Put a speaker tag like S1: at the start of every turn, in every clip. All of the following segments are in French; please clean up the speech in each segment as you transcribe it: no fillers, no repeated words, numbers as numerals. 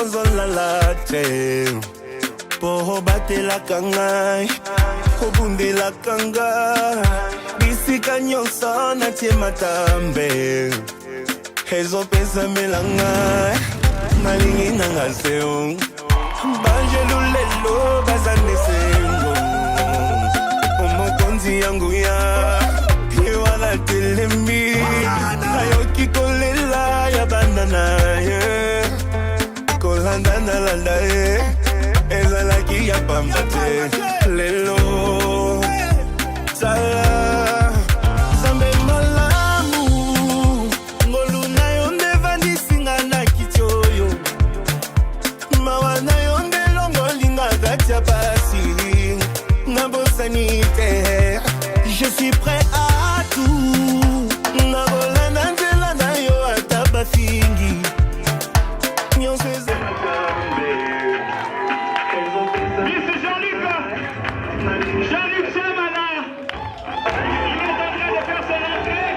S1: nazolala te po batelaka ngai kobundelaka ngai bisika nyonso natie matambe ezopesamela ngai nalingi nanga seo banjelu lelo bazane sengo omokonzi yangu ya ewala telemi ayoki kolela ya bandana ye kolanda nalanda ye ezalaki ya pamba te lelo sala zambe malamu ngolu na yo ndevandisinga na kiti oyo mawa na yo ndelongolinga kati ya pasi nabosani te je suis prêt à tout nakolanda nzela na yo ata bafingi nyonso
S2: Jean-Luc Chamana, il est en train de faire son entrée.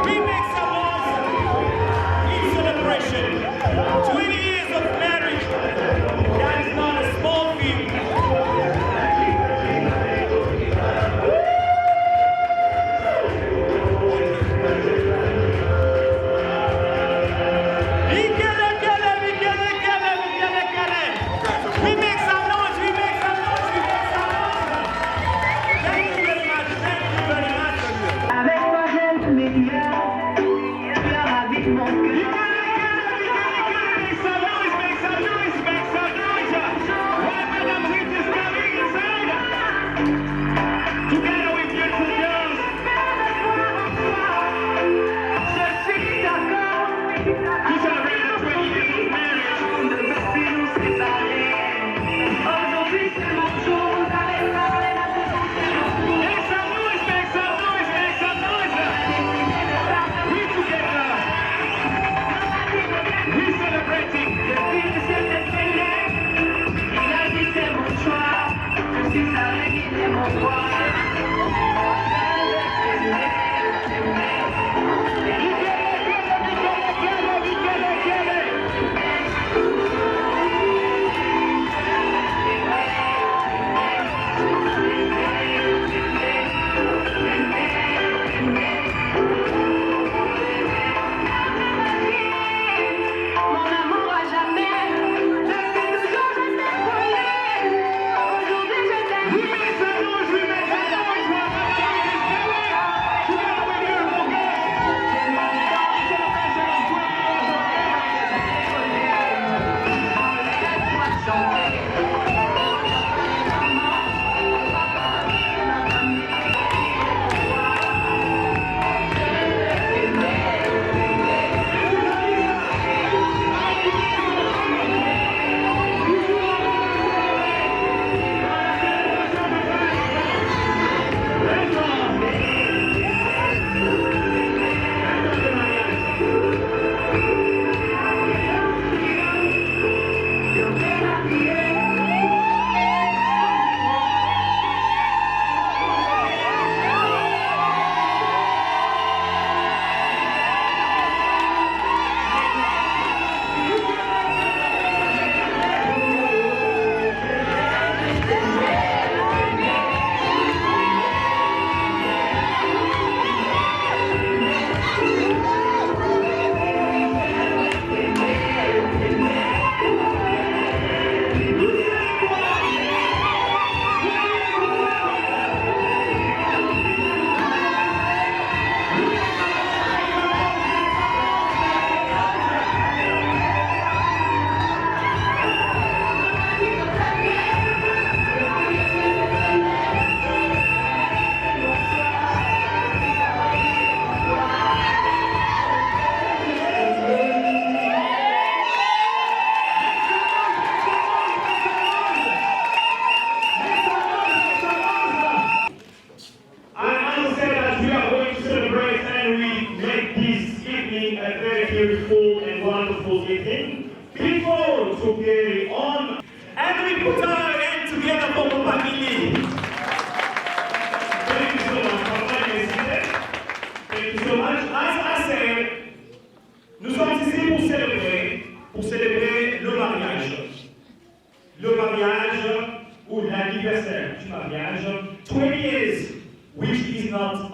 S2: We
S3: everything. People to carry on. And we put our hands together for the family. Thank you so much. Thank you so much. As I said, nous sommes ici pour célébrer le mariage. Le mariage ou l'anniversaire du mariage. 20 years, which is not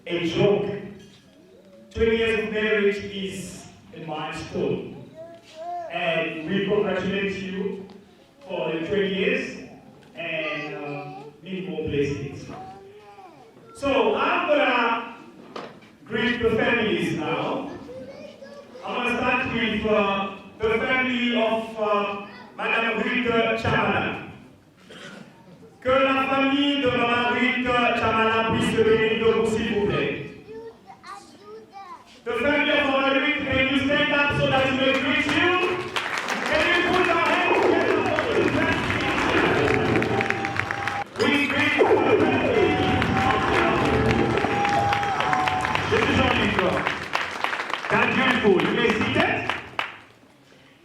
S3: a joke. 20 years of marriage is a milestone. And we congratulate you for the 20 years and many more blessings. So I'm gonna greet the families now. I'm gonna start with the family of Madame Ruth Chamala. Que la famille de Madame Ruth Chamala puisse se bénir de vous, s'il vous plaît. The family of Madame Ruth, can you stand up so that we may greet you? Can you put our hands together for the family? We greet the family. This is Jean-Luc. That's beautiful. You may see that?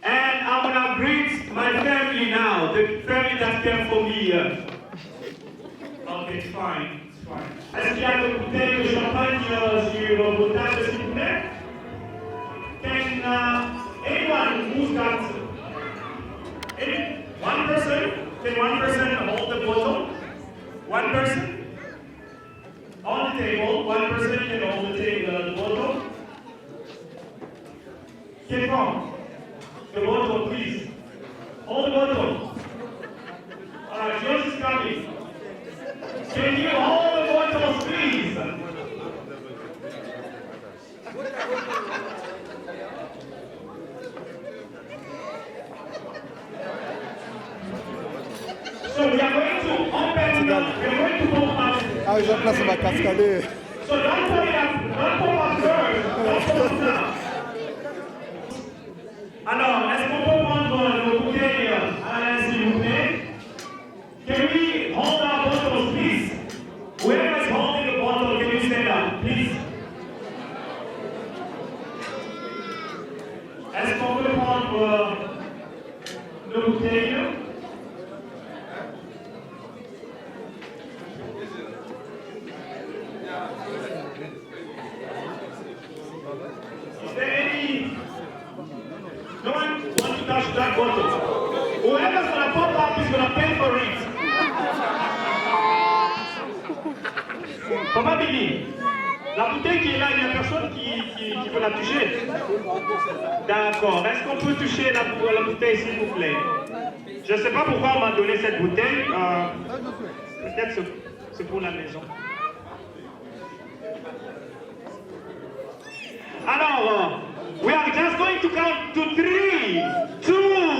S3: And I'm gonna greet my family now, the family that came for me here. Okay, it's fine. It's fine. Est-ce qu'il y a une bouteille de champagne sur vos tables, s'il vous plaît? Can anyone who's got one person? Can one person hold the bottle? One person? On the table, one person can hold the bottle. Get from the bottle, please. Hold the bottle. Alright, yours is coming. Can you hold the bottles, please? So we are going to open, we are going to open up.
S4: Ah, j'ai placé ma cascade.
S3: So don't put it up first. Don't put it up. Alors, est-ce qu'on peut prendre nos bouteilles à l'aise, s'il vous plaît? Can we hold our bottles, please? Whoever is holding the bottle, can you stand up, please? Est-ce qu'on peut prendre nos bouteilles? Is there any? No one wants to touch that bottle. Whoever's gonna pop up is gonna pay for it. Papa Billy, la bouteille qui est là, il n'y a personne qui veut la toucher. D'accord. Est-ce qu'on peut toucher la bouteille, s'il vous plaît? Je ne sais pas pourquoi on m'a donné cette bouteille. Peut-être c'est pour la maison. Alors, we are just going to count to 3, 2,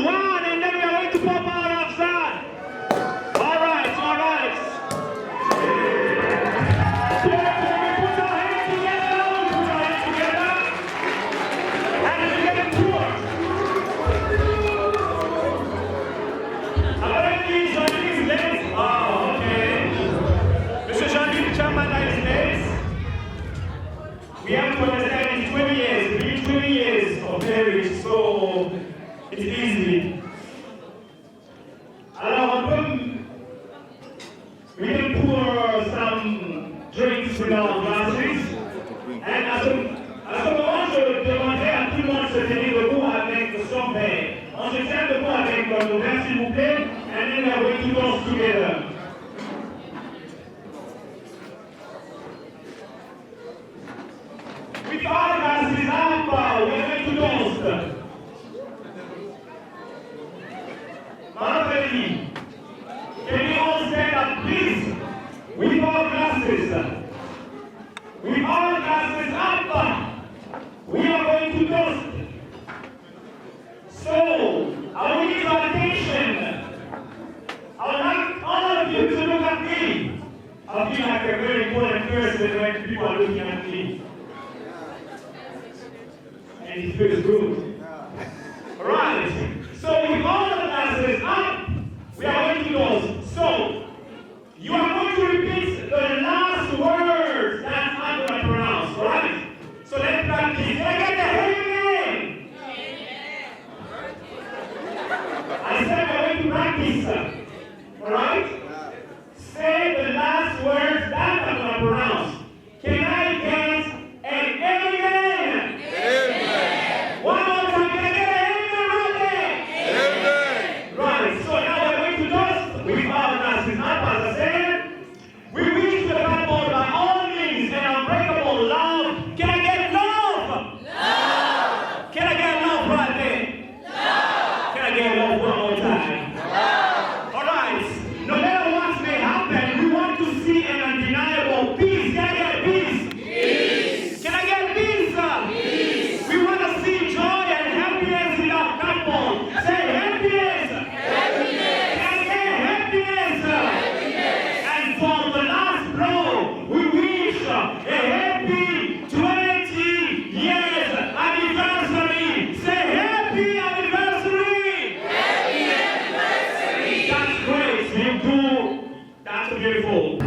S3: 1, and then we are going to pop out of that. All right, all right. So, can we put our hands together? Put our hands together. And then we get it through. Apparently, Jean-Luc is late. Oh, okay. Mr. Jean-Luc Chamala is late. We have to understand it's 20 years. 20 years of marriage, so it's easy. Alors, we can pour some drinks in our glasses. And à ce moment, je demanderai à tout le monde de se tenir debout avec le champagne. On se tient debout avec nos verres, s'il vous plaît, and then we are going to dance together. With all glasses up, we are going to dance. Madame, can you all stand up, please? With all glasses. With all glasses up, we are going to dance. So, I will need your attention. I would like all of you to look at me. I feel like a very important person when people are looking at me. And it feels good. Right. So with all the glasses up, we are going to go. So you are going to repeat the last words that I'm going to pronounce, right? So let's practice. Can I get the amen? happy 20 years anniversary. Say happy anniversary. Happy anniversary. That's great. You do. That's beautiful.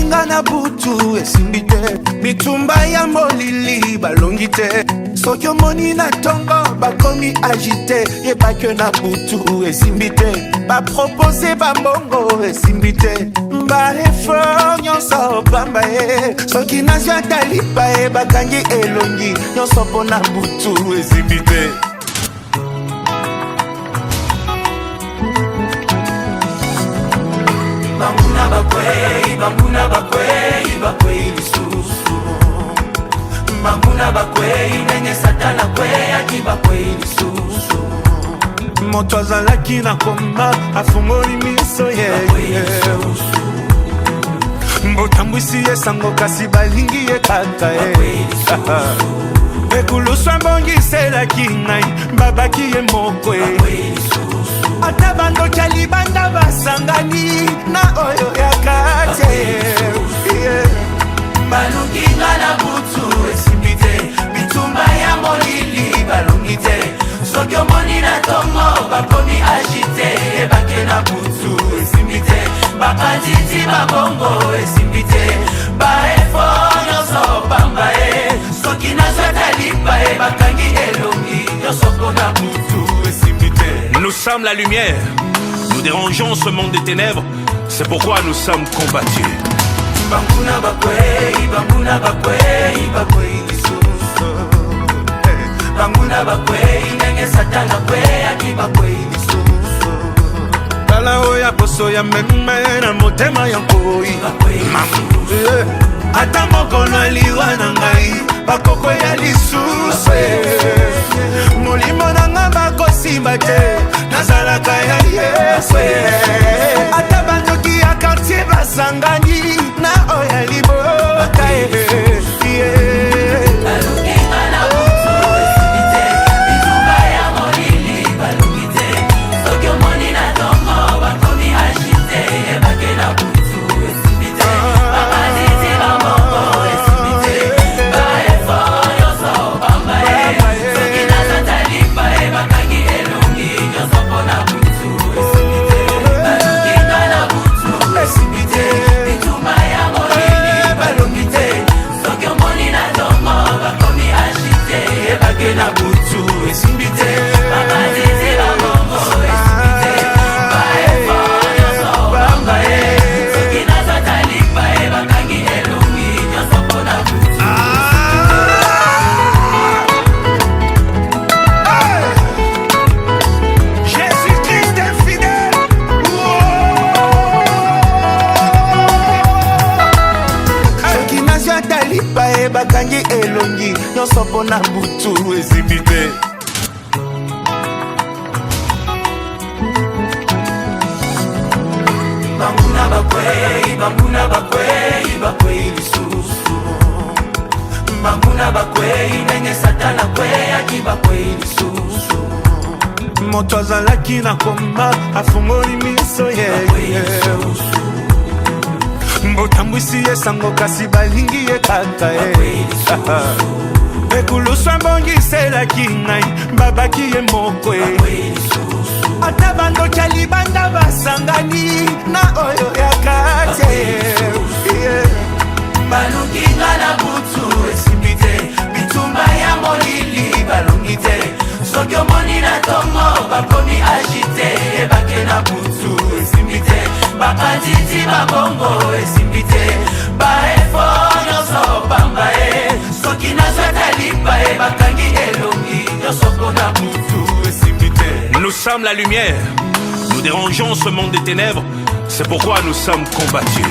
S1: balukinga na butu esimbi te, bitumba ya molili balongi te, soki omoni na tongo bakomi agite, yebake na butu esimbi te, bapropose bambongo esimbi te, baeffort nyonso pamba ye, soki nazwa talipa ye bakangi elongi nyonso mpo na butu esimbi te.
S5: Bambuna bakwei lisusu. Bambuna bakwei ndenge satana kwei akibakwei lisusu.
S1: Moto azalaki na koma afungoli miso ye mbotambwisi esango kasi balingi ye kaka ye ekuluswa mbongiselaki ngai babaki ye moko ye ata bandoki ya libanda basangani na oyo ya kate
S5: balukinga na butu esimbi te, bitumba ya molili balongi te, soki omoni na tongo bakomi agite, ebake na butu esimbi te, bakatiti babongo esimbi te, baeffort nyonso pamba ye, soki nazwa talipa ye bakangi elongi nyonso mpo na butu esimbi te.
S3: Nous sommes la lumière, nous dérangeons ce monde des ténèbres, c'est pourquoi nous sommes combattus.
S5: Bambuna bakwei lisusu. Bambuna bakwei ndenge satana kwei akibakwei lisusu.
S1: tala oya poso ya meme na motema ya nkoi ata mokolo aliwa na ngai bakoko ya lisusu molimo na nga bakosimba te nazalaka ya yesu ata bandoki ya kartier basangani na oya liboka bakangi elongi nyonso mpo na butu ezibi te.
S5: Bambuna bakwei lisusu. Bambuna bakwei ndenge satana kwei akibakwei lisusu.
S1: Moto azalaki na koma afungoli miso ye mbotambwisi esango kasi balingi ye kaka ye ekuluswa mbongiselaki ngai babaki ye moko ye ata bandoki ya libanda basangani na oyo ya kate
S5: balukinga na butu esimbi te, bitumba ya molili balongi te, soki omoni na tongo bakomi agite, ebake na butu esimbi te, bakatiti babongo esimbi te, baeffort nyonso pamba ye, soki nazwa talipa ye bakangi elongi nyonso mpo na butu esimbi te.
S3: Nous sommes la lumière, nous dérangeons ce monde des ténèbres, c'est pourquoi nous sommes combattus.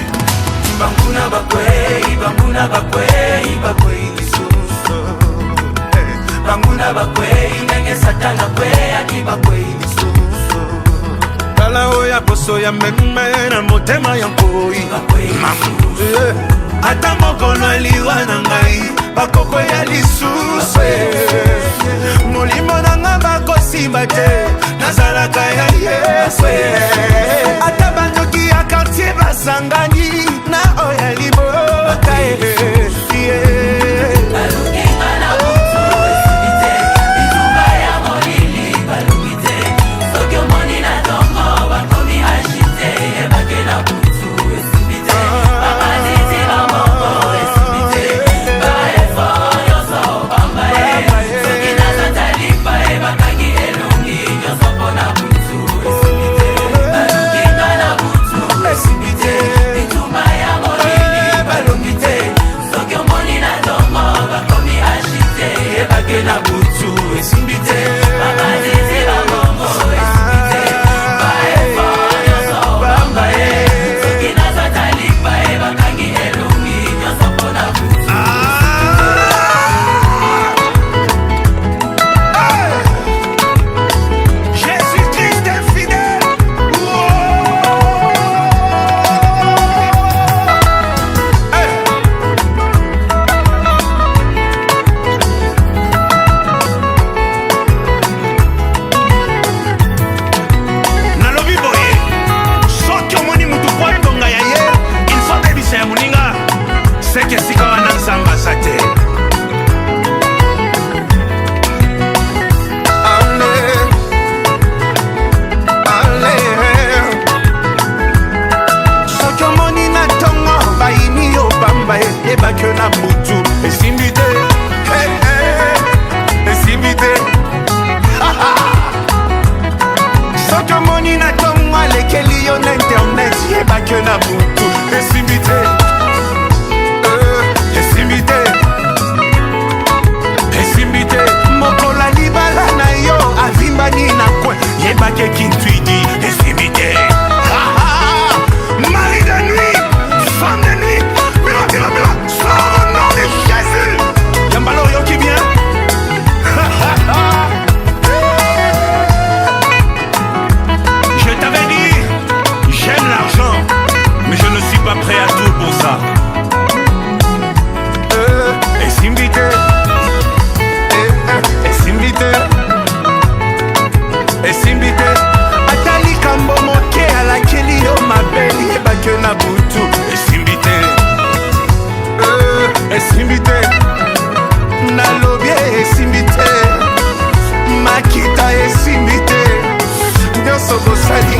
S5: Bambuna bakwei lisusu. Bambuna bakwei ndenge satana kwei akibakwei lisusu.
S1: tala oya poso ya meme na motema ya nkoi ata mokolo aliwa na ngai bakoko ya lisusu molimo na nga bakosimba te nazalaka ya yesu ata bandoki ya kartier basangani na oya liboka
S5: Bambuna
S1: seke sika wana nzamba sa te. Soki omoni na ntongo bayini yo bamba ebaki na butu esimbi te, esimbi te. Soki omoni na ntongo alekeli yo na internet ebaki na butu esimbi te, esimbi te, esimbi te. Mokola libala na yo avimbani na kwe yebaki kintwidi esimbi te. Mari de nuit, femme de nuit, mila, sors au nom de Jésus. Yambalo yo qui vient. Je t'avais dit, j'aime l'argent, mais je ne suis pas prêt à tout pour ça. Esimbite, esimbite, esimbite. Atali kambo moke alakeli yo mabeli ebake na butu esimbite, esimbite. Nalobie esimbite, makita esimbite. Nyonso bosali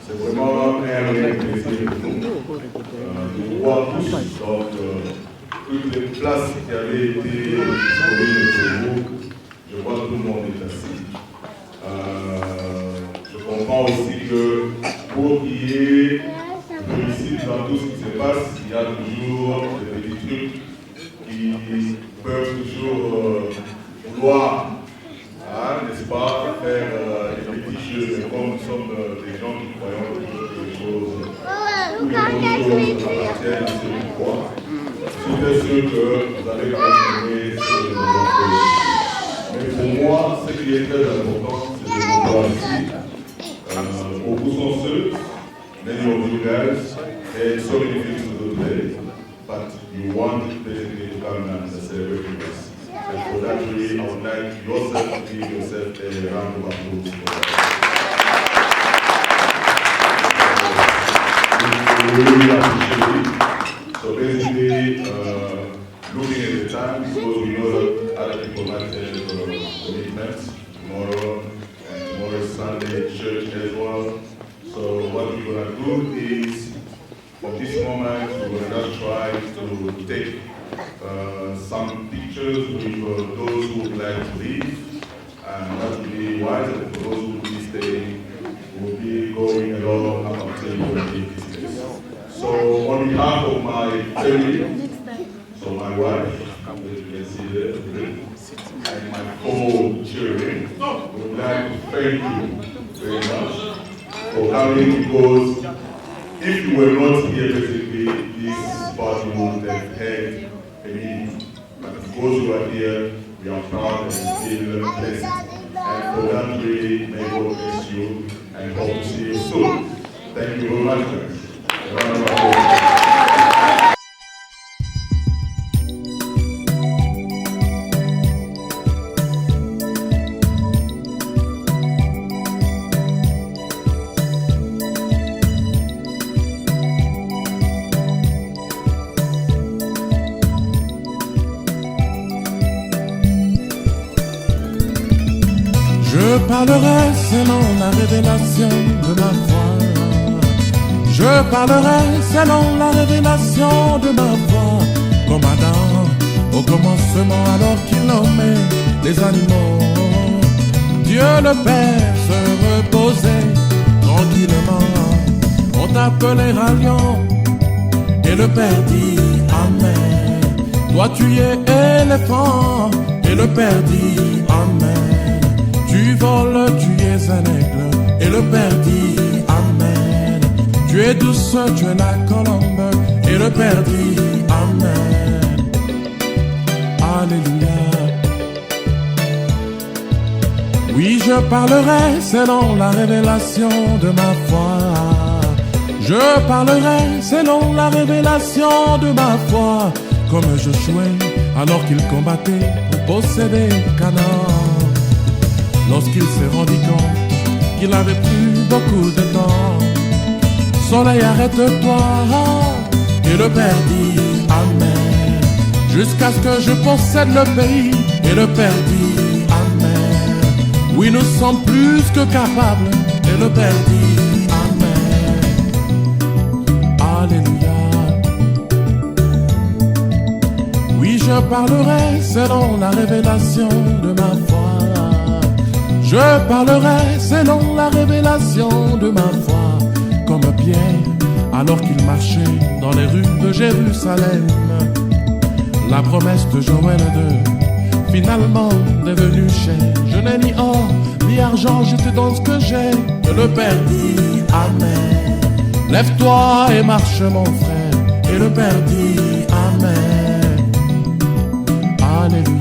S6: C'est vraiment un réel plaisir pour nous de voir tous donc, toutes les places qui avaient été disponibles pour vous. Je vois que tout le monde est assis. Je comprends aussi que pour qu'il y ait réussite dans tout ce qui se passe, il y a toujours des petits trucs qui peuvent toujours vouloir, n'est-ce pas, faire des petits jeux. Mais comme nous sommes des gens qui croyons que les choses appartiennent à ceux qui croient, très sûr que vous allez continuer ce que nous avons fait. Mais pour moi, ce qui est très important, c'est de vous voir ici. Beaucoup sont seuls, many of you guys, and so many things to do today, but you want basically to come and celebrate with us. And for that reason, I would like yourself to give yourself a round of applause. We really appreciate it. So basically, looking at the time, because we know that other people might have commitments tomorrow, and tomorrow is Sunday church as well. So what we're going to do is, from this moment, we're going to just try to take some pictures with those who would like to leave, and that will be wise, and for those who will be staying, we'll be going along up until we leave this place. So on behalf of my family, so my wife, as you can see there, and my 4 children, we would like to thank you very much for coming, because if you were not here, basically, this party would have had a meaning. But because you are here, we are proud and feel blessed. And for that, really, may God bless you and hope to see you soon. Thank you very much, guys.
S7: Je parlerai selon la révélation de ma foi. Je parlerai selon la révélation de ma foi. Comme Adam au commencement alors qu'il nommait les animaux. Dieu le Père se reposait tranquillement. On t'appelait ralliant et le Père dit Amen. Toi tu es éléphant et le Père dit Amen. Tu voles, tu es un aigle, et le Père dit Amen. Tu es douce, tu es la colombe, et le Père dit Amen. Alléluia. Oui, je parlerai selon la révélation de ma foi. Je parlerai selon la révélation de ma foi. Comme Josué, alors qu'il combattait pour posséder Canaan. Lorsqu'il s'est rendu compte qu'il n'avait plus beaucoup de temps. Soleil, arrête-toi, et le Père dit Amen. Jusqu'à ce que je possède le pays, et le Père dit Amen. Oui, nous sommes plus que capables, et le Père dit Amen. Alléluia. Oui, je parlerai selon la révélation de ma foi. Je parlerai selon la révélation de ma foi, comme Pierre, alors qu'il marchait dans les rues de Jérusalem. La promesse de Joël 2, finalement devenue chère. Je n'ai ni or, ni argent, je te donne ce que j'ai. Et le Père dit Amen. Lève-toi et marche mon frère. Et le Père dit Amen. Alléluia.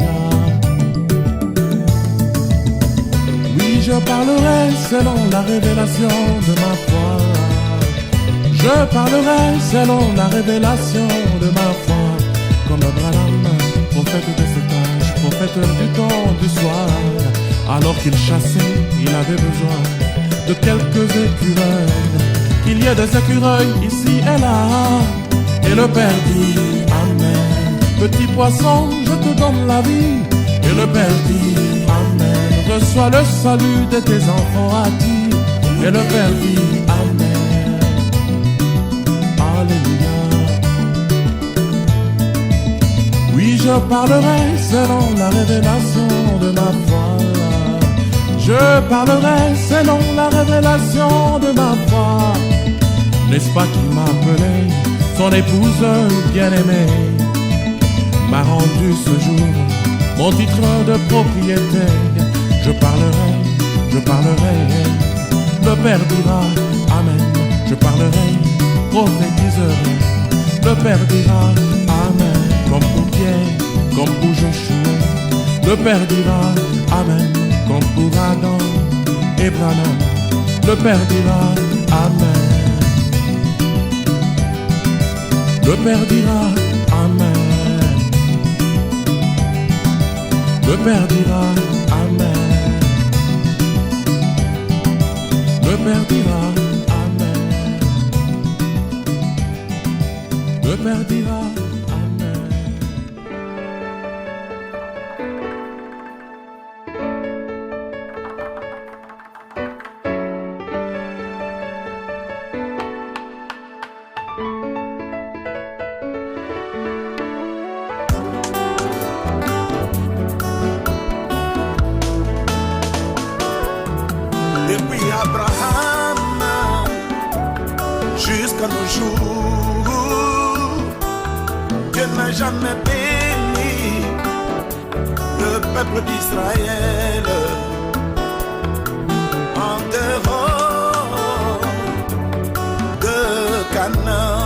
S7: Je parlerai selon la révélation de ma foi. Je parlerai selon la révélation de ma foi. Comme Abraham, prophète de cet âge, prophète du temps du soir. Alors qu'il chassait, il avait besoin de quelques écureuils. Qu'il y ait des écureuils ici et là. Et le Père dit Amen. Petit poisson, je te donne la vie. Et le Père dit Amen. Reçois le salut de tes enfants à dire. Et le Père dit Amen. Alléluia. Oui, je parlerai selon la révélation de ma foi. Je parlerai selon la révélation de ma foi. N'est-ce pas qu'il m'a appelé son épouse bien-aimée? M'a rendu ce jour mon titre de propriétaire. Je parlerai, le Père dira Amen. Je parlerai, prophétiserai, le Père dira Amen. Le Père dira Amen, comme pour Adam et Branham. Le Père dira Amen. Le Père dira Amen. Le Père dira Amen. Le Père dira Amen. Le Père dira Amen.
S1: Depuis Abraham jusqu'à nos jours, Dieu n'a jamais béni le peuple d'Israël en dehors de Canaan.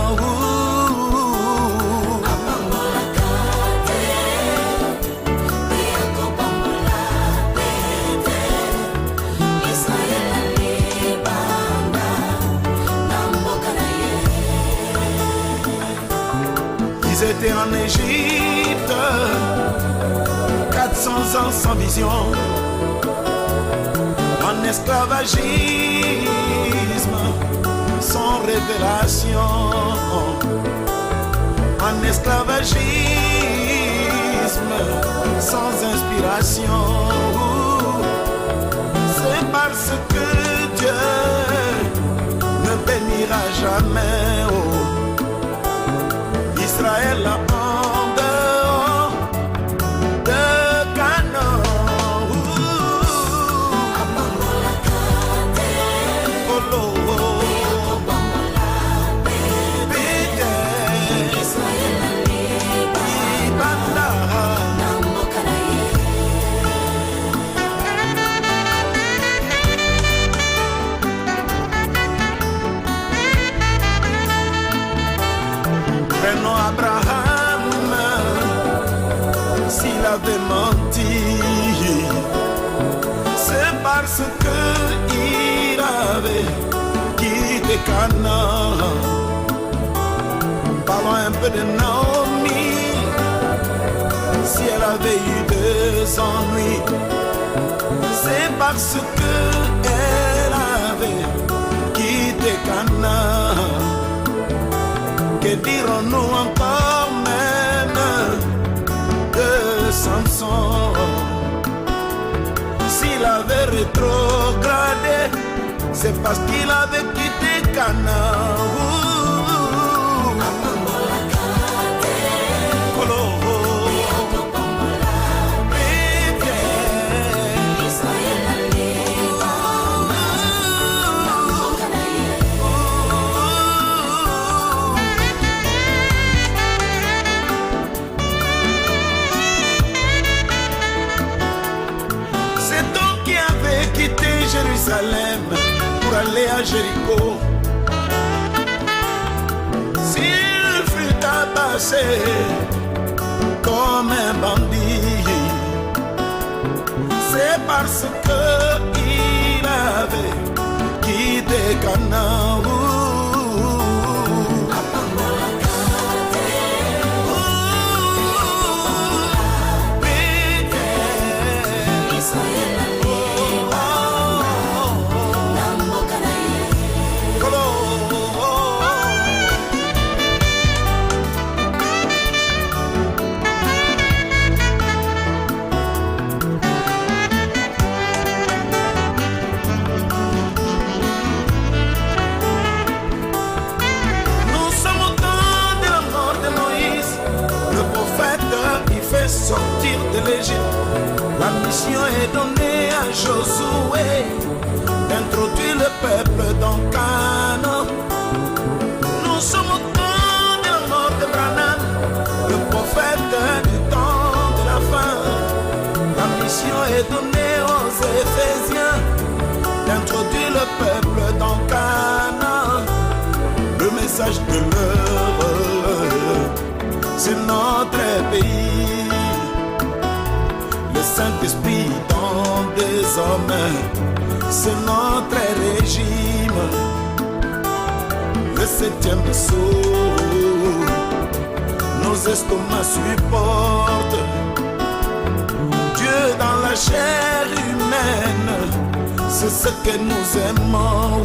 S1: Ils étaient en Égypte, 400 ans sans vision, en esclavagisme, sans révélation, en esclavagisme, sans inspiration. C'est parce que Dieu ne bénira jamais Israël en dehors de Canaan. Prenons Abraham, s'il avait menti, c'est parce qu'il avait quitté Canaan. Parlons un peu de Naomi, si elle avait eu des ennuis, c'est parce qu'elle avait quitté Canaan. Que dirons-nous encore même de Samson? S'il avait rétrogradé, c'est parce qu'il avait quitté Canaan. Jérusalem pour aller à Jéricho. S'il fut tabassé comme un bandit, c'est parce qu'il avait quitté Canaan. Sortir de l'Égypte, la mission est donnée à Josué d'introduire le peuple dans Canaan. Nous sommes au temps de la mort de Branham, le prophète du temps de la fin. La mission est donnée aux Éphésiens d'introduire le peuple dans Canaan. Le message de l'heure, c'est notre pays. Saint-Esprit dans des hommes, c'est notre régime. Le 7e saut, nos estomacs supportent. Dieu dans la chair humaine, c'est ce que nous aimons.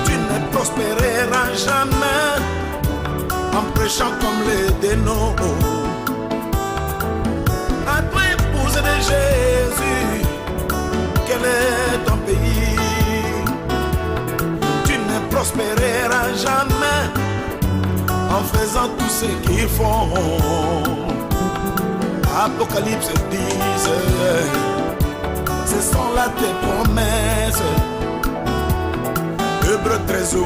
S1: Tu ne prospéreras jamais en prêchant comme les dénots. À toi, épouse de Jésus, quel est ton pays? Tu ne prospéreras jamais en faisant tout ce qu'ils font. Apocalypse 10. Ce sont là tes promesses. Hébreux 13, 8.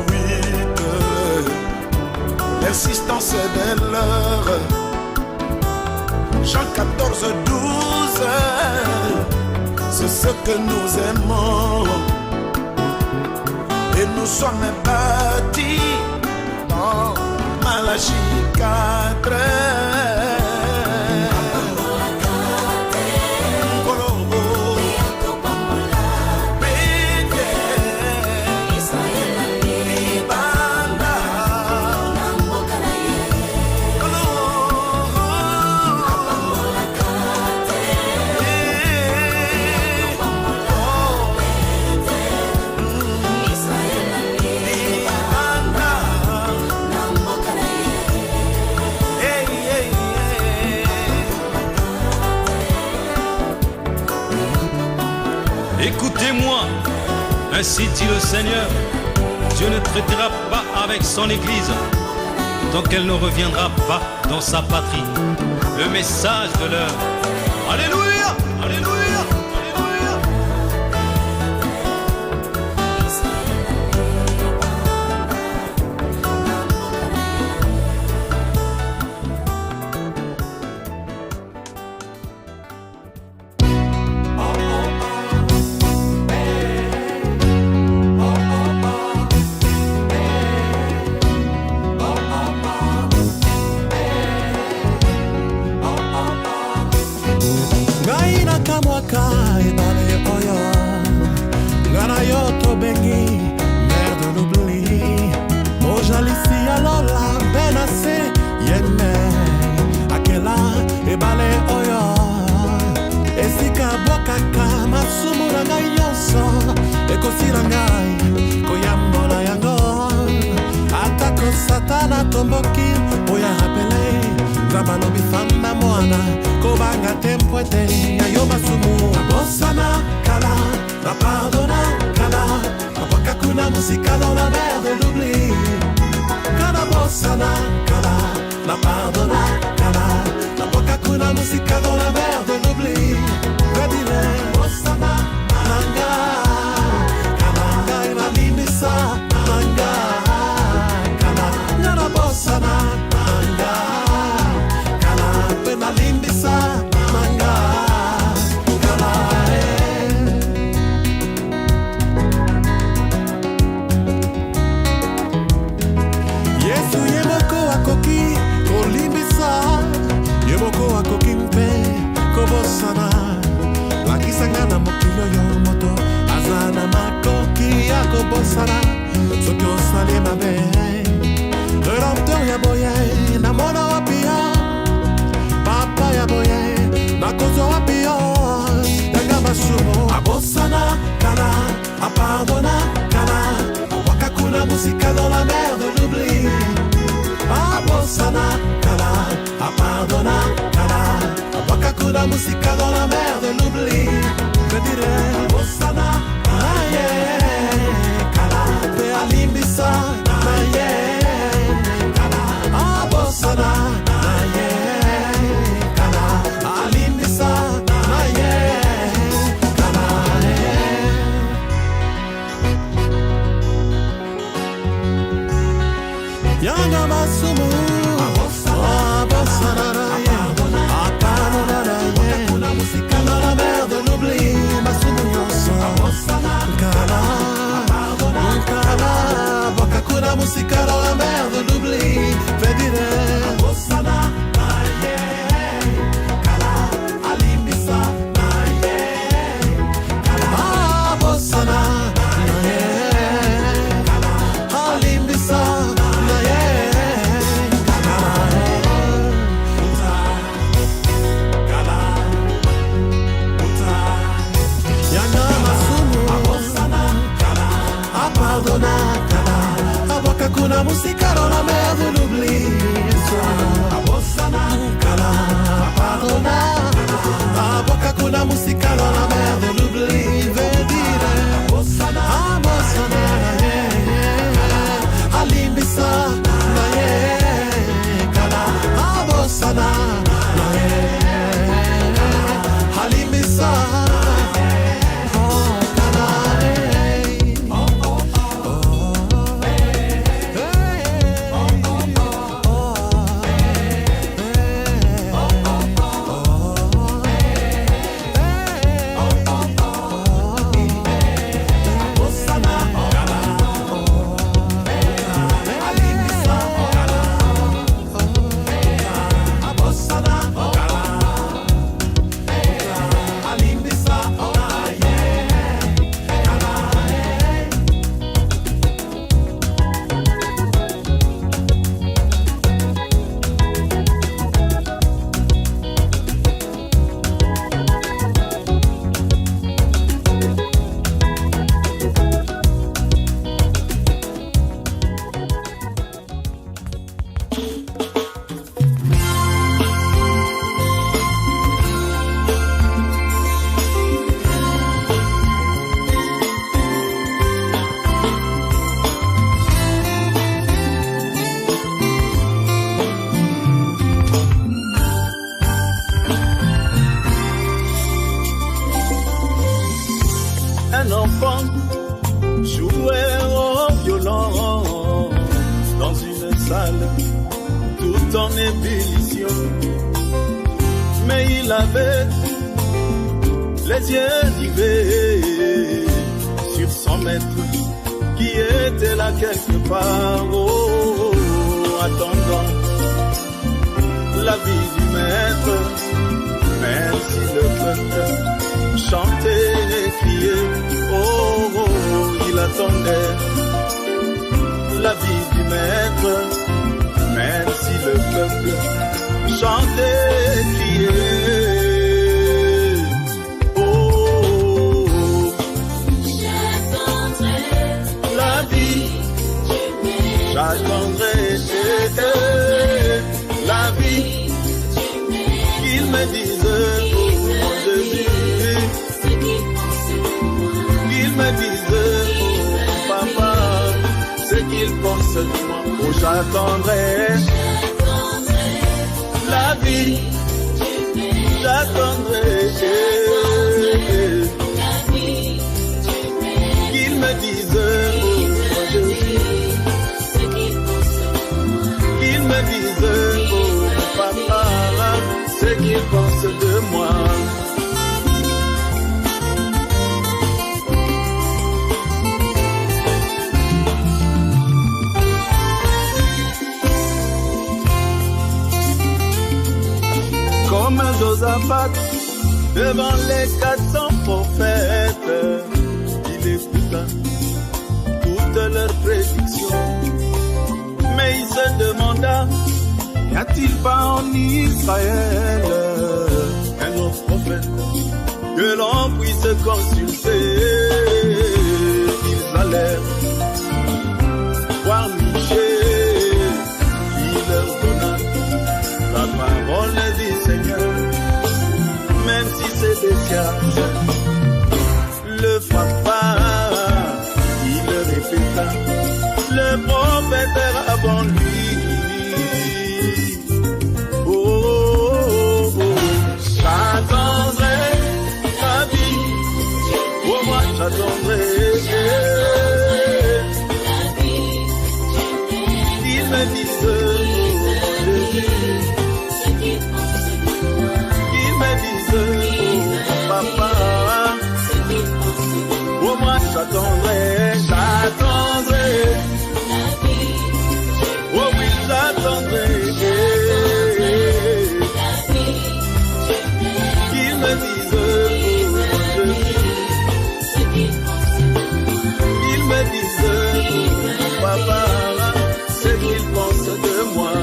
S1: L'insistance de l'heure. Jean 14, 12. C'est ce que nous aimons. Et nous sommes bâtis dans Malachie 4.
S8: Écoutez-moi, ainsi dit le Seigneur, Dieu ne traitera pas avec son Église tant qu'elle ne reviendra pas dans sa patrie. Le message de l'heure. Alléluia, alléluia, alléluia.
S7: masumu dans la mer de l'oubli masumu nyonso Bakakuna musika dans la mer de l'oubli fais dire Kuna musika dans la mer de l'oubli Abosana Kala Pardona Aboka kuna musika dans la mer de l'oubli Vedire Abosana Abosana Alimbisa Naye Kala Abosana Naye Alimbisa
S9: Un enfant jouait au violon dans une salle tout en ébullition. Mais il avait les yeux rivés sur son maître qui était là quelque part, attendant la vie du maître. Même si le peuple chantait et criait, il attendait la vie du maître. Même si le peuple chantait et criait, j'attendrai la vie, j'attendrai la vie, qu'il me dise, me disent, papa, ce qu'il pense de moi. J'attendrai la vie, j'attendrai qu'il me dise, qu'il me dise, papa, ce qu'il pense de moi. Comme Josaphat devant les 400 prophètes, il écouta toutes leurs prédictions. Mais il se demanda, n'y a-t-il pas en Israël un autre prophète que l'on puisse consulter? Ils allèrent voir Michel, il leur donna la parole du Seigneur, même si c'est des charges. Le papa, il le répéta, le prophète est avant lui. J'attendrai la vie, j'attendrai, j'attendrai. Oh oui, j'attendrai. Qu'ils me disent où je suis. Qu'ils me disent papa, ce qu'ils pensent de moi.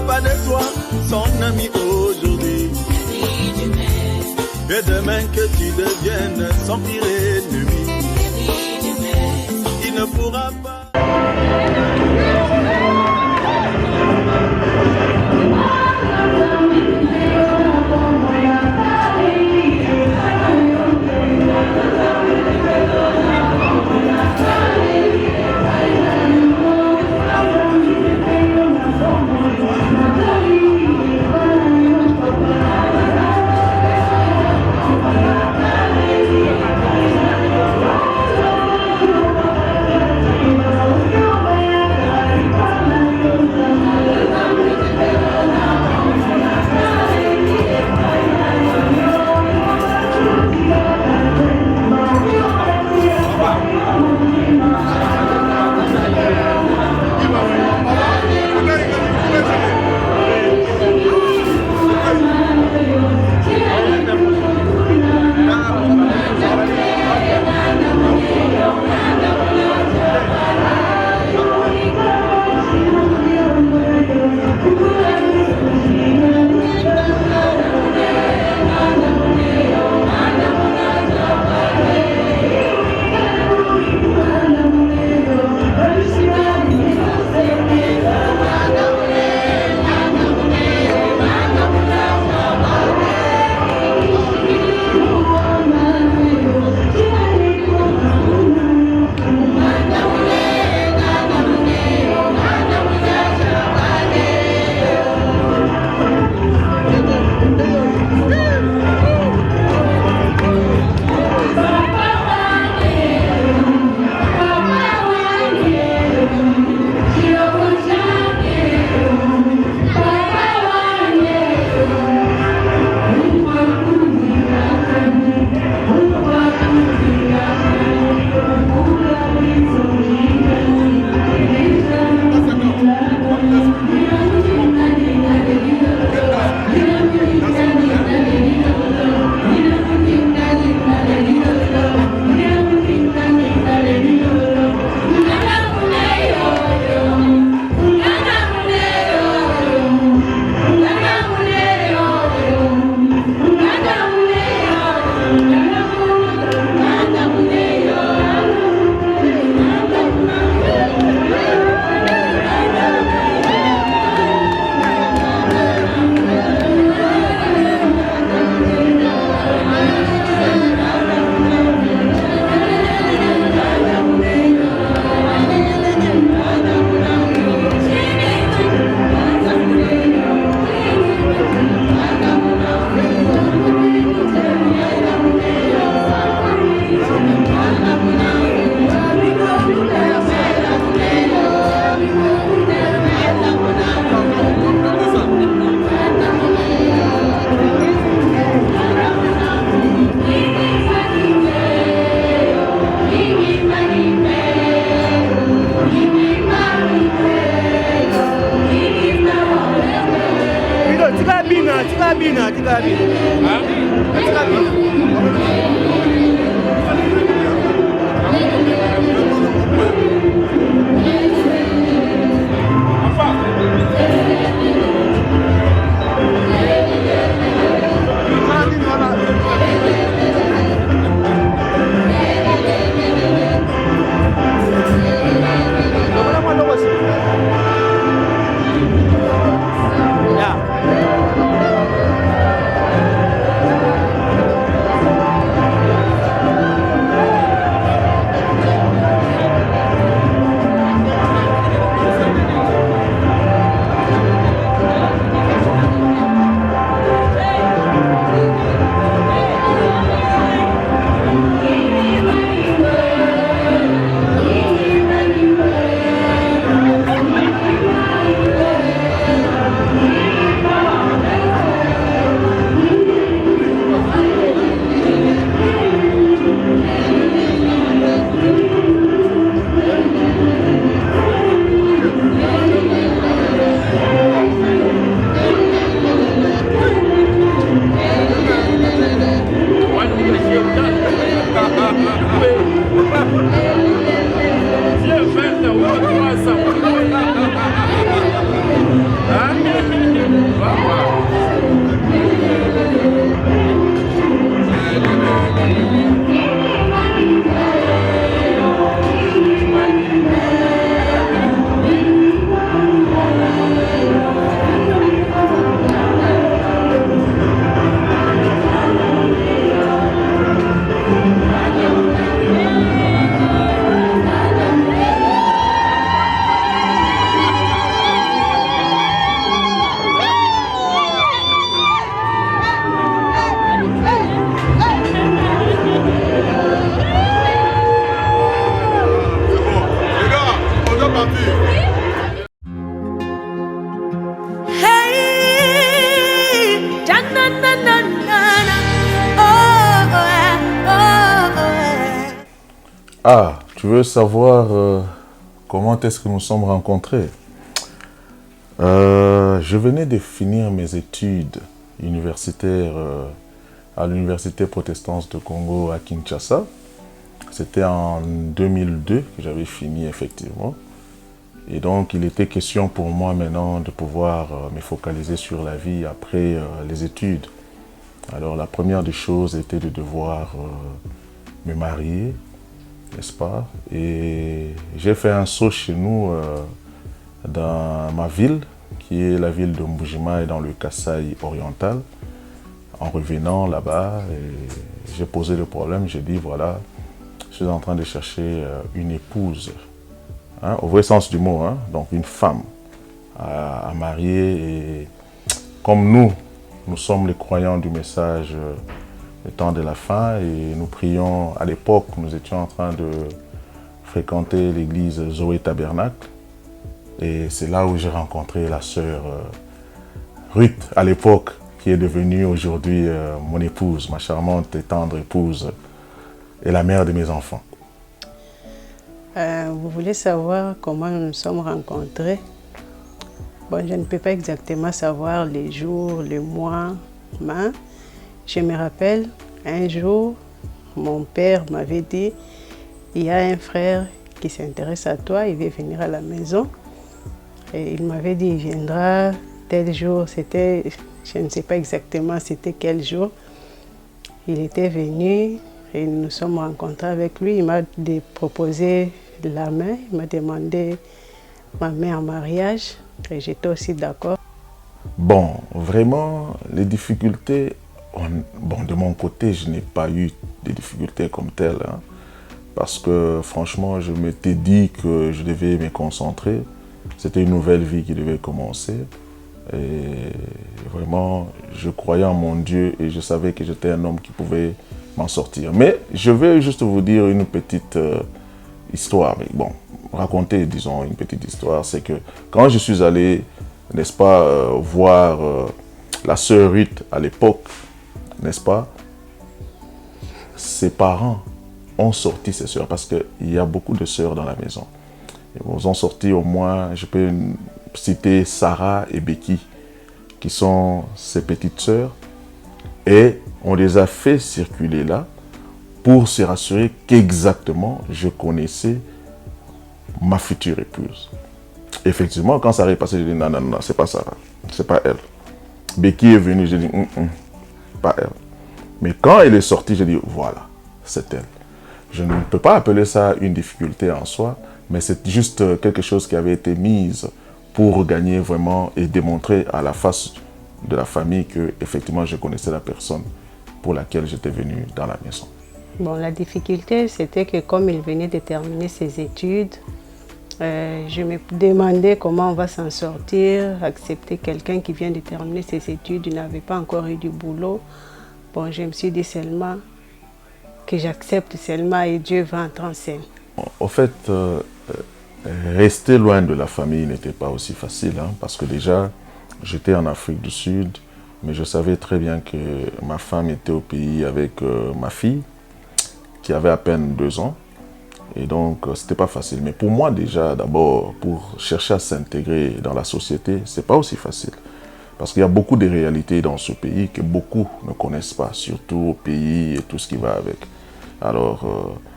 S9: Pas de toi, son ami aujourd'hui. Et demain que tu deviennes son pire ennemi. Il ne pourra pas.
S10: Yeah. Ah, tu veux savoir comment est-ce que nous sommes rencontrés? Je venais de finir mes études universitaires à l'Université protestante de Congo à Kinshasa. C'était en 2002 que j'avais fini effectivement. Et donc, il était question pour moi maintenant de pouvoir me focaliser sur la vie après les études. Alors, la première des choses était de devoir me marier, n'est-ce pas? Et j'ai fait un saut chez nous dans ma ville, qui est la ville de Mbujima et dans le Kasaï oriental. En revenant là-bas, j'ai posé le problème, j'ai dit voilà, je suis en train de chercher une épouse. Hein, au vrai sens du mot, hein, donc une femme à marier. Et comme nous sommes les croyants du message le temps de la fin et nous prions, à l'époque, nous étions en train de fréquenter l'église Zoé Tabernacle et c'est là où j'ai rencontré la sœur Ruth à l'époque qui est devenue aujourd'hui mon épouse, ma charmante et tendre épouse et la mère de mes enfants.
S11: Vous voulez savoir comment nous nous sommes rencontrés? Bon, je ne peux pas exactement savoir les jours, les mois, mais je me rappelle, un jour, mon père m'avait dit, il y a un frère qui s'intéresse à toi, il veut venir à la maison. Et il m'avait dit, il viendra tel jour, c'était, je ne sais pas exactement c'était quel jour. Il était venu et nous nous sommes rencontrés avec lui, il m'a proposé la main, il m'a demandé ma main en mariage et j'étais aussi d'accord.
S10: Bon, vraiment, les difficultés, bon, de mon côté, je n'ai pas eu de difficultés comme telles, hein, parce que franchement, je m'étais dit que je devais me concentrer. C'était une nouvelle vie qui devait commencer. Et vraiment, je croyais en mon Dieu et je savais que j'étais un homme qui pouvait m'en sortir. Mais je vais juste vous dire une petite histoire. Mais bon, raconter, disons, une petite histoire. C'est que quand je suis allé, n'est-ce pas, voir la sœur Ruth à l'époque, n'est-ce pas, ses parents ont sorti ses sœurs parce qu'il y a beaucoup de sœurs dans la maison. Ils ont sorti au moins, je peux citer Sarah et Becky, qui sont ses petites sœurs. Et on les a fait circuler là pour se rassurer qu'exactement je connaissais ma future épouse. Effectivement, quand Sarah est passée, j'ai dit non, non, non, c'est pas Sarah, c'est pas elle. Becky est venue, j'ai dit pas elle. Mais quand elle est sortie, j'ai dit voilà, c'est elle. Je ne peux pas appeler ça une difficulté en soi, mais c'est juste quelque chose qui avait été mise pour gagner vraiment et démontrer à la face de la famille que effectivement je connaissais la personne pour laquelle j'étais venu dans la maison.
S11: Bon, la difficulté, c'était que comme il venait de terminer ses études, je me demandais comment on va s'en sortir, accepter quelqu'un qui vient de terminer ses études, il n'avait pas encore eu du boulot. Bon, je me suis dit seulement que j'accepte seulement et Dieu va entrer en scène.
S10: Au fait, rester loin de la famille n'était pas aussi facile, hein, parce que déjà, j'étais en Afrique du Sud, mais je savais très bien que ma femme était au pays avec ma fille, qui avait à peine 2 ans. Et donc, c'était pas facile. Mais pour moi, déjà, d'abord, pour chercher à s'intégrer dans la société, c'est pas aussi facile. Parce qu'il y a beaucoup de réalités dans ce pays que beaucoup ne connaissent pas, surtout au pays et tout ce qui va avec. Alors,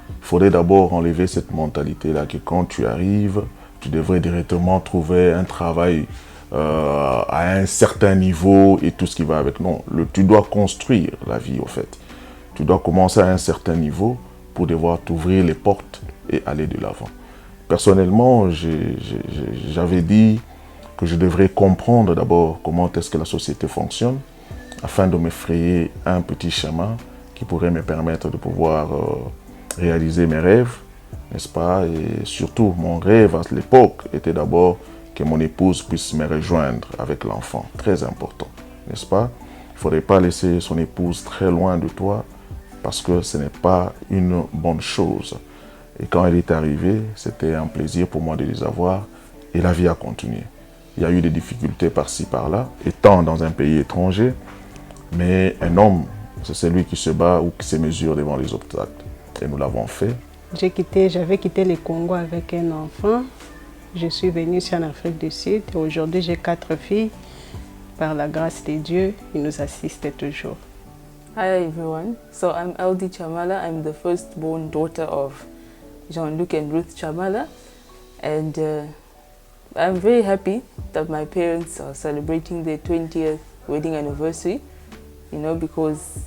S10: Il faudrait d'abord enlever cette mentalité-là que quand tu arrives, tu devrais directement trouver un travail à un certain niveau et tout ce qui va avec. Non, tu dois construire la vie, au fait. Tu dois commencer à un certain niveau pour devoir t'ouvrir les portes et aller de l'avant. Personnellement, j'avais dit que je devrais comprendre d'abord comment est-ce que la société fonctionne afin de me frayer un petit chemin qui pourrait me permettre de pouvoir réaliser mes rêves, n'est-ce pas? Et surtout, mon rêve à l'époque était d'abord que mon épouse puisse me rejoindre avec l'enfant. Très important, n'est-ce pas? Il ne faudrait pas laisser son épouse très loin de toi parce que ce n'est pas une bonne chose. Et quand elle est arrivée, c'était un plaisir pour moi de les avoir et la vie a continué. Il y a eu des difficultés par-ci, par-là, étant dans un pays étranger, mais un homme, c'est celui qui se bat ou qui se mesure devant les obstacles. Et nous l'avons fait.
S11: J'avais quitté le Congo avec un enfant. Je suis venue ici en Afrique du Sud. Aujourd'hui, j'ai 4 filles. Par la grâce de Dieu, il nous assiste toujours.
S12: Hi everyone. So I'm Eldi Chamala. I'm the firstborn daughter of Jean-Luc and Ruth Chamala. And I'm very happy that my parents are celebrating their 20th wedding anniversary. You know, because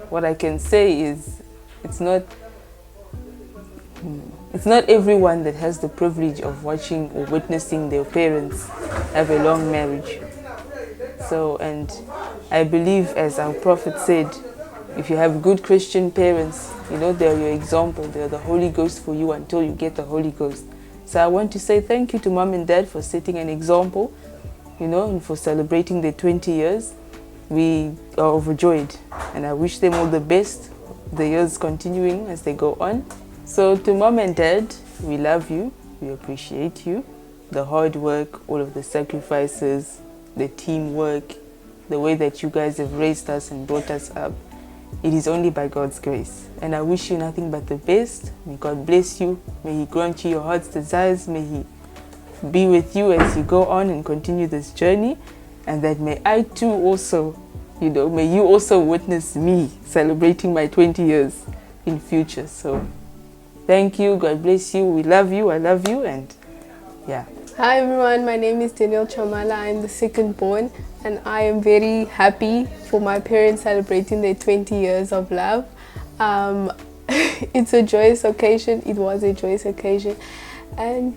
S12: what I can say is it's not everyone that has the privilege of watching or witnessing their parents have a long marriage. So, and I believe, as our prophet said, if you have good Christian parents, you know, they're your example, they're the Holy Ghost for you until you get the Holy Ghost. So I want to say thank you to Mom and Dad for setting an example, you know, and for celebrating their 20 years. We are overjoyed, and I wish them all the best, the years continuing as they go on. So to Mom and Dad, we love you, we appreciate you, the hard work, all of the sacrifices, the teamwork, the way that you guys have raised us and brought us up. It is only by God's grace. And I wish you nothing but the best. May God bless you. May He grant you your heart's desires. May He be with you as you go on and continue this journey. And that may I too also, you know, may you also witness me celebrating my 20 years in future. So thank you. God bless you. We love you. I love you. And yeah.
S13: Hi everyone, my name is Danielle Chamala. I'm the second born, and I am very happy for my parents celebrating their 20 years of love. It's a joyous occasion. It was a joyous occasion, and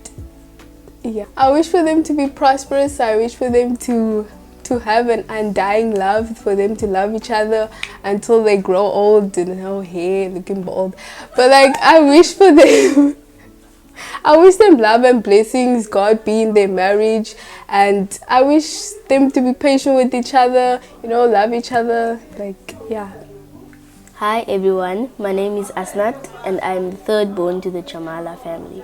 S13: yeah, I wish for them to be prosperous. I wish for them to have an undying love, for them to love each other until they grow old and no hair, looking bald. But like, I wish for them. I wish them love and blessings, God be in their marriage, and I wish them to be patient with each other, you know, love each other, like, yeah.
S14: Hi everyone, my name is Asnat and I'm the third born to the Chamala family.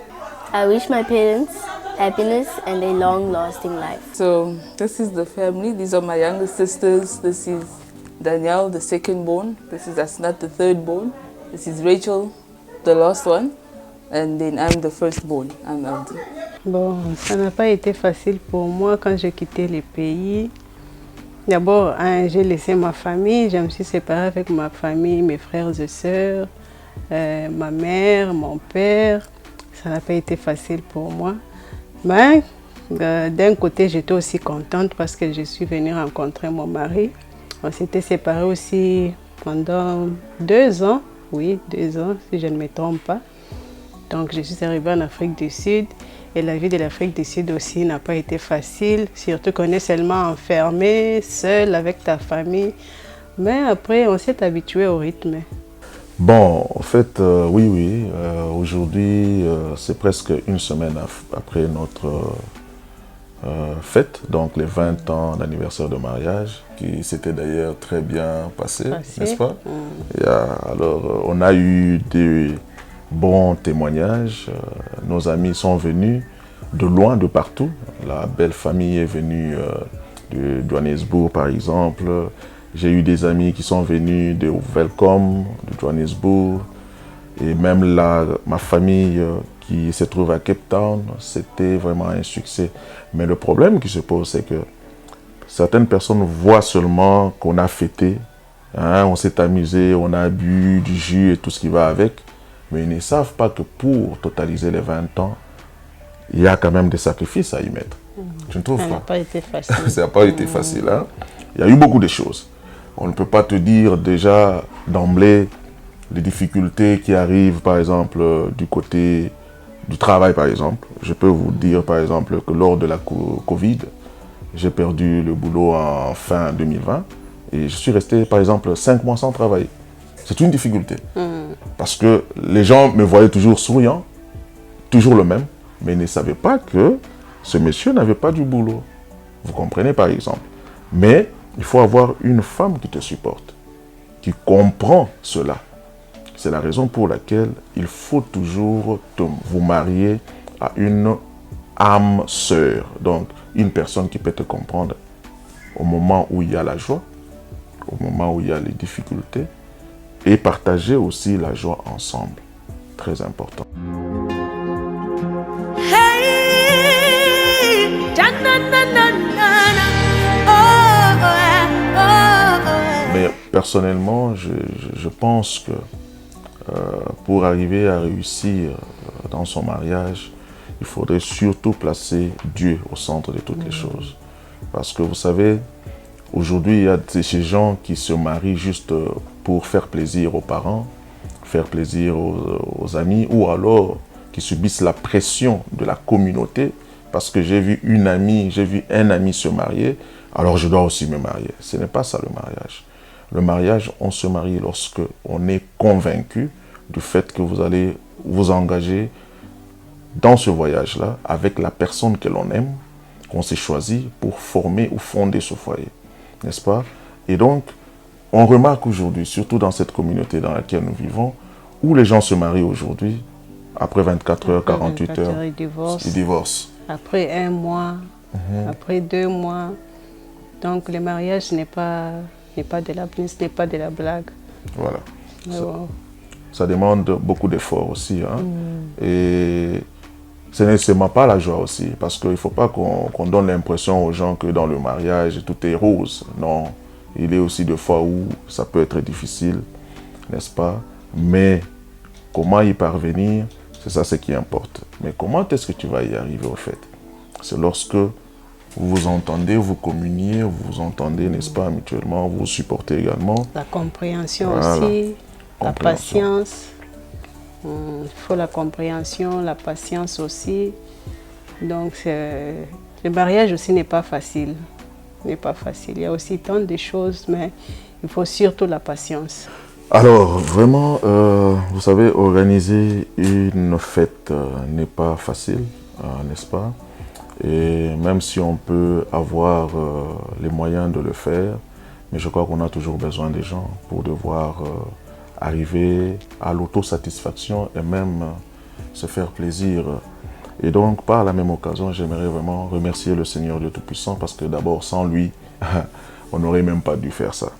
S14: I wish my parents happiness and a long-lasting life.
S12: So this is the family. These are my younger sisters. This is Danielle, the second born. This is Asnat, the third born. This is Rachel, the last one. And then I'm the firstborn, I'm Eldi.
S11: Bon, ça n'a pas été facile pour moi quand j'ai quitté le pays. D'abord, j'ai laissé ma famille, je me suis séparée avec ma famille, mes frères et sœurs, ma mère, mon père. Ça n'a pas été facile pour moi. Mais d'un côté, j'étais aussi contente parce que je suis venue rencontrer mon mari. On s'était séparés aussi pendant 2 ans, oui, 2 ans, si je ne me trompe pas. Donc je suis arrivée en Afrique du Sud et la vie de l'Afrique du Sud aussi n'a pas été facile, surtout qu'on est seulement enfermé, seul avec ta famille. Mais après, on s'est habitué au rythme.
S10: Bon, en fait, oui. Aujourd'hui, c'est presque une semaine après notre fête, donc les 20 ans d'anniversaire de mariage, qui s'était d'ailleurs très bien passé, n'est-ce pas? Alors, on a eu des bons témoignages. Nos amis sont venus de loin, de partout. La belle famille est venue de Johannesburg, par exemple. J'ai eu des amis qui sont venus de Welcome, de Johannesburg. Et même ma famille qui se trouve à Cape Town, c'était vraiment un succès. Mais le problème qui se pose, c'est que certaines personnes voient seulement qu'on a fêté, hein, on s'est amusé, on a bu du jus et tout ce qui va avec. mais ils ne savent pas que pour totaliser les 20 ans, il y a quand même des sacrifices à y mettre. Tu ne trouves pas?
S11: Ça n'a pas été facile.
S10: Ça n'a pas été facile. Hein? Il y a eu beaucoup de choses. On ne peut pas te dire déjà d'emblée les difficultés qui arrivent, par exemple, du côté du travail, par exemple. Je peux vous dire, par exemple, que lors de la Covid, j'ai perdu le boulot en fin 2020 et je suis resté, par exemple, 5 mois sans travailler. C'est une difficulté. Parce que les gens me voyaient toujours souriant, toujours le même, mais ils ne savaient pas que ce monsieur n'avait pas du boulot. Vous comprenez, par exemple. Mais il faut avoir une femme qui te supporte, qui comprend cela. C'est la raison pour laquelle il faut toujours vous marier à une âme sœur. Donc, une personne qui peut te comprendre au moment où il y a la joie, au moment où il y a les difficultés, et partager aussi la joie ensemble. Très important. Mais personnellement, je pense que pour arriver à réussir dans son mariage, il faudrait surtout placer Dieu au centre de toutes les choses. Parce que vous savez, aujourd'hui, il y a ces gens qui se marient juste pour faire plaisir aux parents, faire plaisir aux amis, ou alors qui subissent la pression de la communauté, parce que j'ai vu un ami se marier, alors je dois aussi me marier. Ce n'est pas ça le mariage. Le mariage, on se marie lorsque on est convaincu du fait que vous allez vous engager dans ce voyage-là avec la personne que l'on aime, qu'on s'est choisi pour former ou fonder ce foyer. N'est-ce pas? Et donc, on remarque aujourd'hui, surtout dans cette communauté dans laquelle nous vivons, où les gens se marient aujourd'hui, après 24 heures, 48 heures, ils divorcent.
S11: Après 1 mois, après 2 mois. Donc le mariage n'est pas de la blague.
S10: Voilà. Ça demande beaucoup d'efforts aussi. Hein? Et ce n'est seulement pas la joie aussi, parce qu'il ne faut pas qu'on donne l'impression aux gens que dans le mariage, tout est rose. Non, il y a aussi des fois où ça peut être difficile, n'est-ce pas? Mais comment y parvenir, c'est ça ce qui importe. Mais comment est-ce que tu vas y arriver au fait? C'est lorsque vous vous entendez, vous communiez, vous vous entendez, n'est-ce pas, mutuellement, vous vous supportez également.
S11: La compréhension aussi, la patience. Il faut la compréhension, la patience aussi. Donc, le mariage aussi n'est pas facile. Il y a aussi tant de choses, mais il faut surtout la patience.
S10: Alors, vraiment, vous savez, organiser une fête n'est pas facile, n'est-ce pas? Et même si on peut avoir les moyens de le faire, mais je crois qu'on a toujours besoin des gens pour devoir arriver à l'autosatisfaction et même se faire plaisir. Et donc, par la même occasion, j'aimerais vraiment remercier le Seigneur Dieu Tout-Puissant parce que d'abord, sans lui, on n'aurait même pas dû faire ça,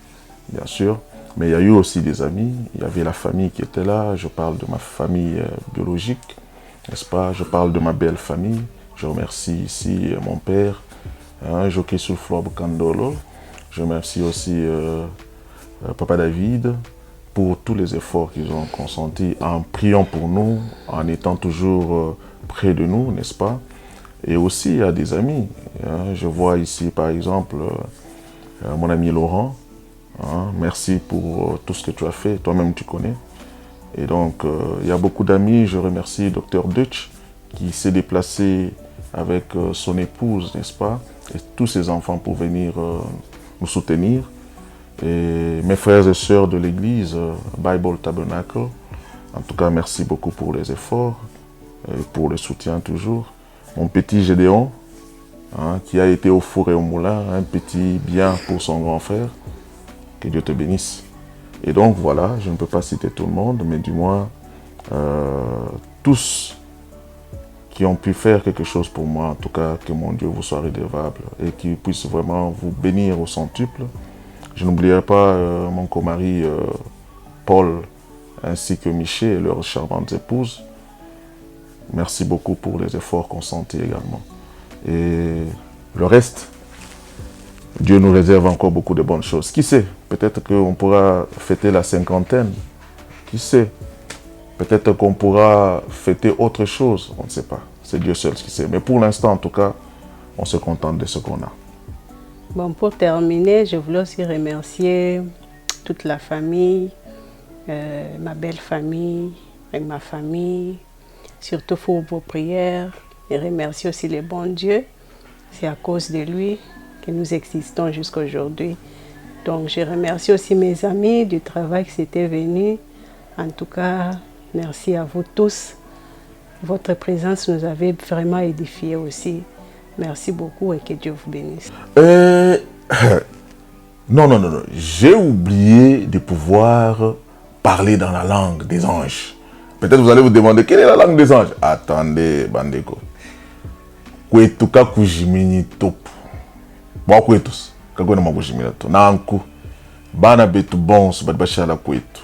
S10: bien sûr. Mais il y a eu aussi des amis, il y avait la famille qui était là. Je parle de ma famille biologique, n'est-ce pas? Je parle de ma belle famille. Je remercie ici mon père, Joké Sulflob Kandolo. Je remercie aussi Papa David pour tous les efforts qu'ils ont consentis en priant pour nous, en étant toujours près de nous, n'est-ce pas? Et aussi, il y a des amis. Je vois ici, par exemple, mon ami Laurent. Merci pour tout ce que tu as fait, toi-même tu connais. Et donc, il y a beaucoup d'amis. Je remercie Dr Dutch qui s'est déplacé avec son épouse, n'est-ce pas? Et tous ses enfants pour venir nous soutenir. Et mes frères et sœurs de l'église Bible Tabernacle, en tout cas, merci beaucoup pour les efforts et pour le soutien toujours. Mon petit Gédéon, qui a été au four et au moulin, un petit bien pour son grand frère. Que Dieu te bénisse. Et donc voilà, je ne peux pas citer tout le monde, mais du moins tous qui ont pu faire quelque chose pour moi, en tout cas que mon Dieu vous soit redevable et qu'il puisse vraiment vous bénir au centuple. Je n'oublierai pas mon comari Paul ainsi que Miché et leurs charmantes épouses. Merci beaucoup pour les efforts consentis également. Et le reste, Dieu nous réserve encore beaucoup de bonnes choses. Qui sait? Peut-être qu'on pourra fêter la 50aine. Qui sait? peut-être qu'on pourra fêter autre chose, on ne sait pas. C'est Dieu seul qui sait. Mais pour l'instant, en tout cas, on se contente de ce qu'on a.
S11: Bon, pour terminer, je voulais aussi remercier toute la famille, ma belle famille, avec ma famille, surtout pour vos prières. Et remercier aussi le bon Dieu. C'est à cause de lui que nous existons jusqu'à aujourd'hui. Donc, je remercie aussi mes amis du travail qui s'étaient venus. En tout cas, merci à vous tous. Votre présence nous avait vraiment édifiés aussi. Merci beaucoup et que Dieu vous bénisse.
S10: Non. J'ai oublié de pouvoir parler dans la langue des anges. Peut-être vous allez vous demander quelle est la langue des anges. Attendez, Bandeko. Kwetuka kujimini topu. Mwa kwetus. Kagwena mwa kujimini to. Nanku. Bana betu bons badbashala kwetu.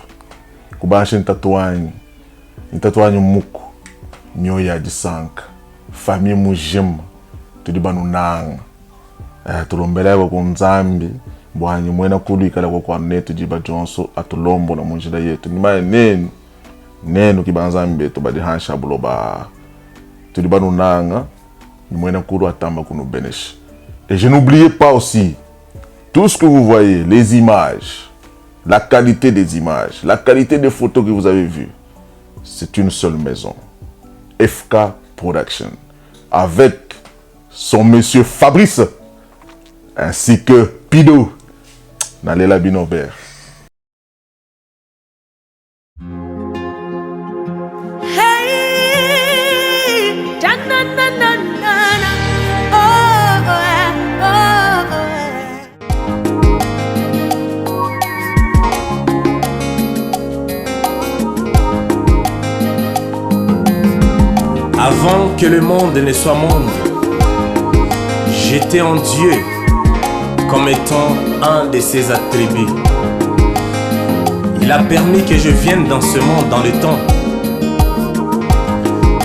S10: Kubashe ntatuanyi. Ntatuanyi muku. Nyoya disanka. Famille mujima. Tudi banu nanga. Tulombela yako kunzambi. Bwanyi mwena kulu ikala kwa netu jiba jonso. Atulombo na munjida yetu. Nimaye nenu. Nenu kibanzambi betu badi hansha buloba. Tudi banu nanga. Et je n'oubliez pas aussi, tout ce que vous voyez, les images, la qualité des images, la qualité des photos que vous avez vues, c'est une seule maison. FK Production. Avec son monsieur Fabrice, ainsi que Pido, Nalela Binobert.
S15: Avant que le monde ne soit monde, j'étais en Dieu comme étant un de ses attributs. Il a permis que je vienne dans ce monde dans le temps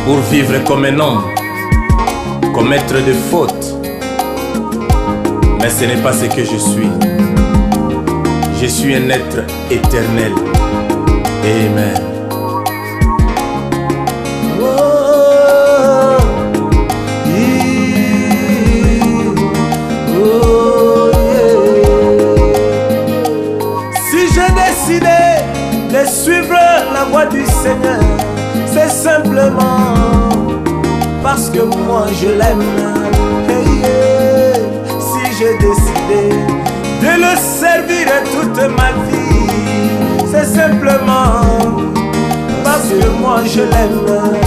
S15: pour vivre comme un homme, commettre des fautes. Mais ce n'est pas ce que je suis. Je suis un être éternel. Amen.
S9: De suivre la voie du Seigneur, c'est simplement parce que moi je l'aime. Si j'ai décidé de le servir toute ma vie, c'est simplement parce que moi je l'aime.